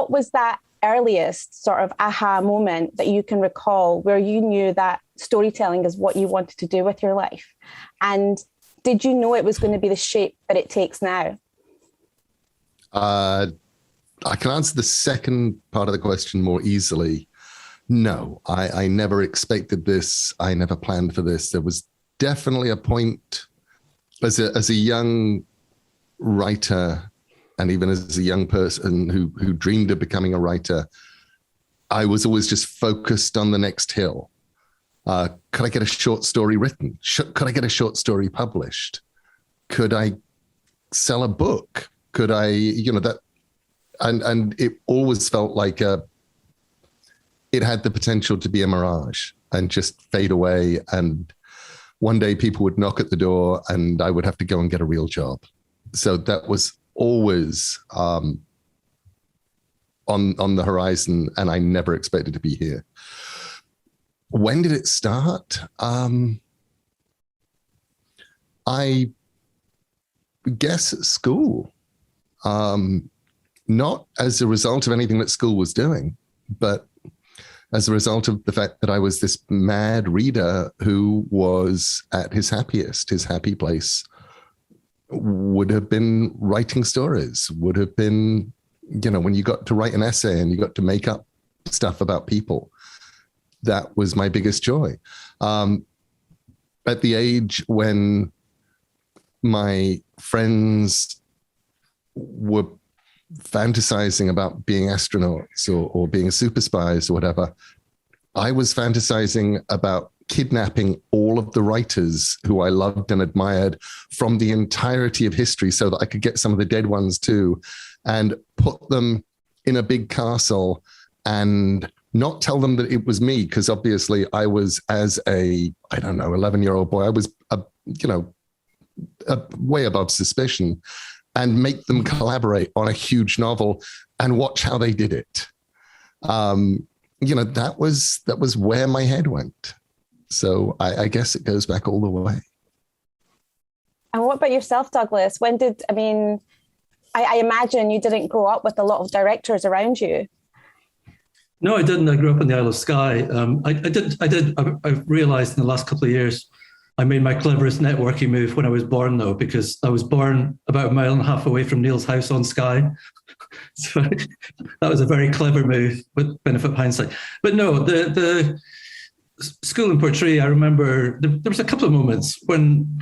what was that earliest sort of aha moment that you can recall where you knew that storytelling is what you wanted to do with your life? And did you know it was going to be the shape that it takes now? I can answer the second part of the question more easily. No, I never expected this. I never planned for this. There was definitely a point as a young writer, and even as a young person who dreamed of becoming a writer, I was always just focused on the next hill. Could I get a short story written? Could I get a short story published? Could I sell a book? Could I, that, and it always felt like it had the potential to be a mirage and just fade away. And one day people would knock at the door and I would have to go and get a real job. So that was always on the horizon, and I never expected to be here. When did it start? I guess at school. Not as a result of anything that school was doing, but as a result of the fact that I was this mad reader who was at his happiest. His happy place would have been writing stories, would have been, when you got to write an essay and you got to make up stuff about people. That was my biggest joy. At the age when my friends were fantasizing about being astronauts or being super spies or whatever, I was fantasizing about kidnapping all of the writers who I loved and admired from the entirety of history so that I could get some of the dead ones too, and put them in a big castle and not tell them that it was me, because obviously I was, as a, 11-year-old boy, I was, way above suspicion, and make them collaborate on a huge novel and watch how they did it. That was where my head went. So I guess it goes back all the way. And what about yourself, Douglas? I imagine you didn't grow up with a lot of directors around you. No, I didn't. I grew up in the Isle of Skye. I realized in the last couple of years, I made my cleverest networking move when I was born, though, because I was born about 1.5 miles away from Neil's house on Skye. So that was a very clever move with benefit of hindsight. But no, the school in Portree, I remember there was a couple of moments when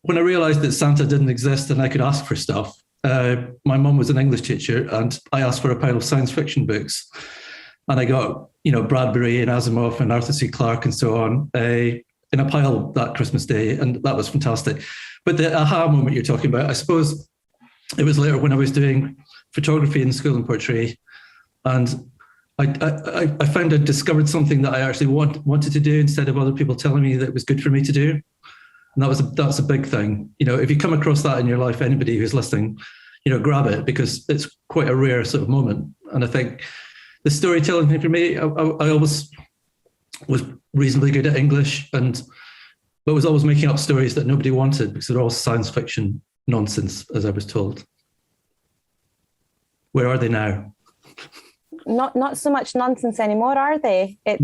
I realized that Santa didn't exist and I could ask for stuff. My mum was an English teacher and I asked for a pile of science fiction books. And I got, Bradbury and Asimov and Arthur C. Clarke and so on in a pile that Christmas Day. And that was fantastic. But the aha moment you're talking about, I suppose it was later when I was doing photography in school in Portree. And I found I'd discovered something that I actually wanted to do instead of other people telling me that it was good for me to do. And that's a big thing. If you come across that in your life, anybody who's listening, grab it, because it's quite a rare sort of moment. And I think the storytelling thing for me, I always was reasonably good at English, but was always making up stories that nobody wanted because they're all science fiction nonsense, as I was told. Where are they now? Not so much nonsense anymore, are they? It's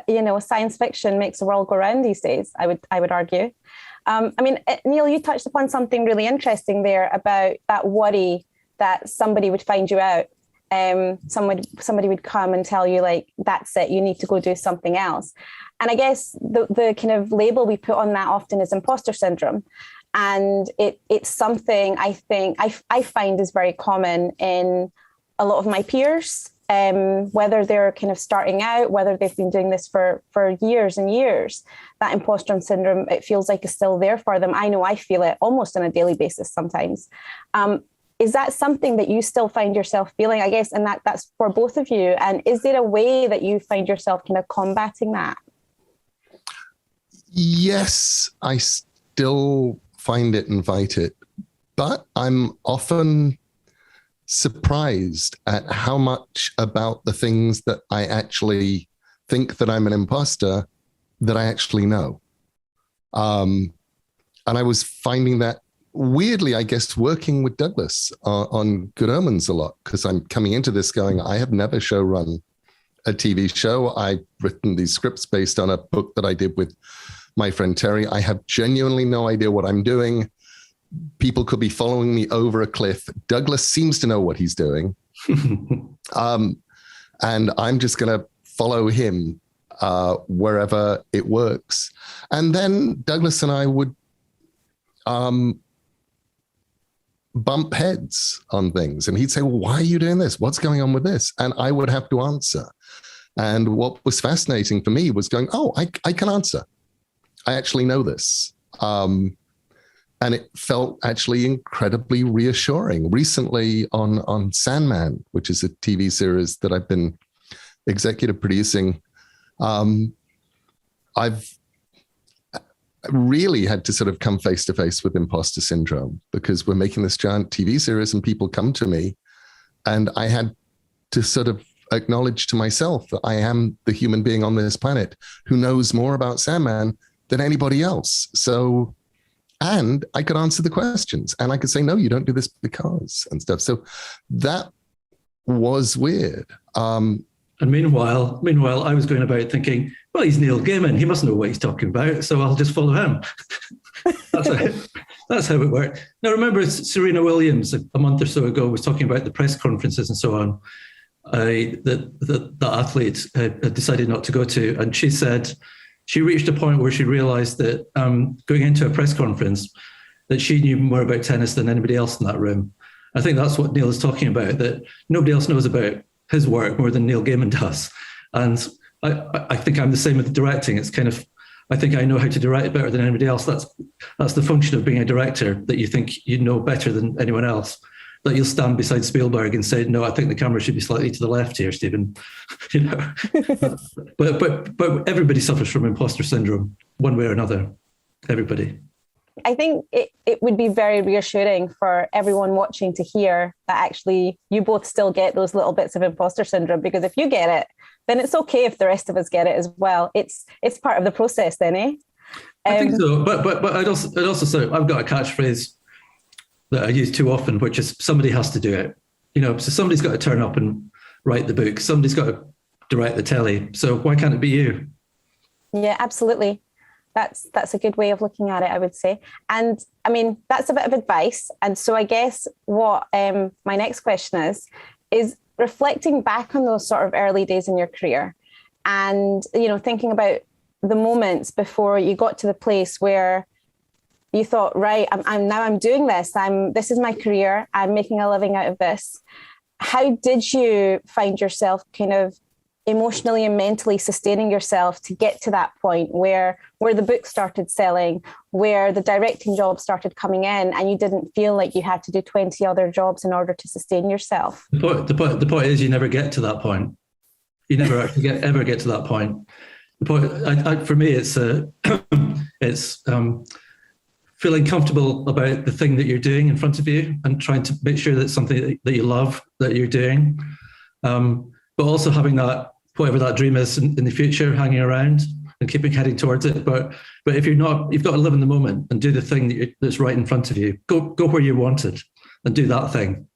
no. Science fiction makes the world go round these days, I would argue. Neil, you touched upon something really interesting there about that worry that somebody would find you out. Somebody would come and tell you, like, that's it, you need to go do something else. And I guess the kind of label we put on that often is imposter syndrome. And it's something I think I find is very common in a lot of my peers, whether they're kind of starting out, whether they've been doing this for years and years. That imposter syndrome, it feels like, is still there for them. I know I feel it almost on a daily basis sometimes. Is that something that you still find yourself feeling, I guess, and that's for both of you? And is there a way that you find yourself kind of combating that? Yes, I still find it and fight it, but I'm often surprised at how much about the things that I actually think that I'm an imposter that I actually know. And I was finding that weirdly, I guess, working with Douglas on Good Omens a lot, because I'm coming into this going, I have never show run a TV show. I've written these scripts based on a book that I did with my friend Terry. I have genuinely no idea what I'm doing. People could be following me over a cliff. Douglas seems to know what he's doing. And I'm just going to follow him wherever it works. And then Douglas and I would bump heads on things. And he'd say, well, why are you doing this? What's going on with this? And I would have to answer. And what was fascinating for me was going, oh, I can answer. I actually know this. And it felt actually incredibly reassuring. Recently on Sandman, which is a TV series that I've been executive producing, I've really had to sort of come face to face with imposter syndrome, because we're making this giant TV series and people come to me, and I had to sort of acknowledge to myself that I am the human being on this planet who knows more about Sandman than anybody else. So, and I could answer the questions, and I could say, no, you don't do this because, and stuff. So that was weird. And meanwhile, I was going about thinking, well, he's Neil Gaiman. He must know what he's talking about, so I'll just follow him. That's how it worked. Now, remember, Serena Williams, a month or so ago, was talking about the press conferences and so on that athlete had decided not to go to. And she said she reached a point where she realized that going into a press conference, that she knew more about tennis than anybody else in that room. I think that's what Neil is talking about, that nobody else knows about his work more than Neil Gaiman does. And I think I'm the same with the directing. It's kind of, I think I know how to direct better than anybody else. That's the function of being a director, that you think you know better than anyone else, that you'll stand beside Spielberg and say, no, I think the camera should be slightly to the left here, Stephen. You know, but everybody suffers from imposter syndrome one way or another. Everybody. I think it would be very reassuring for everyone watching to hear that actually you both still get those little bits of imposter syndrome, because if you get it, then it's okay if the rest of us get it as well. It's part of the process then, eh? I think so, but I'd also say I've got a catchphrase that I use too often, which is somebody has to do it. You know, so somebody's got to turn up and write the book. Somebody's got to direct the telly. So why can't it be you? Yeah, absolutely. That's a good way of looking at it, I would say. And I mean, that's a bit of advice. And so I guess what my next question is reflecting back on those sort of early days in your career and, you know, thinking about the moments before you got to the place where you thought, right, I'm doing this. This is my career. I'm making a living out of this. How did you find yourself kind of emotionally and mentally sustaining yourself to get to that point where the book started selling, where the directing job started coming in, and you didn't feel like you had to do 20 other jobs in order to sustain yourself? The point is, you never get to that point. You never actually ever get to that point. The point, for me, it's feeling comfortable about the thing that you're doing in front of you and trying to make sure that it's something that you love that you're doing, but also having that, whatever that dream is in the future, hanging around and keeping heading towards it. But if you're not, you've got to live in the moment and do the thing that's right in front of you. Go where you want it and do that thing.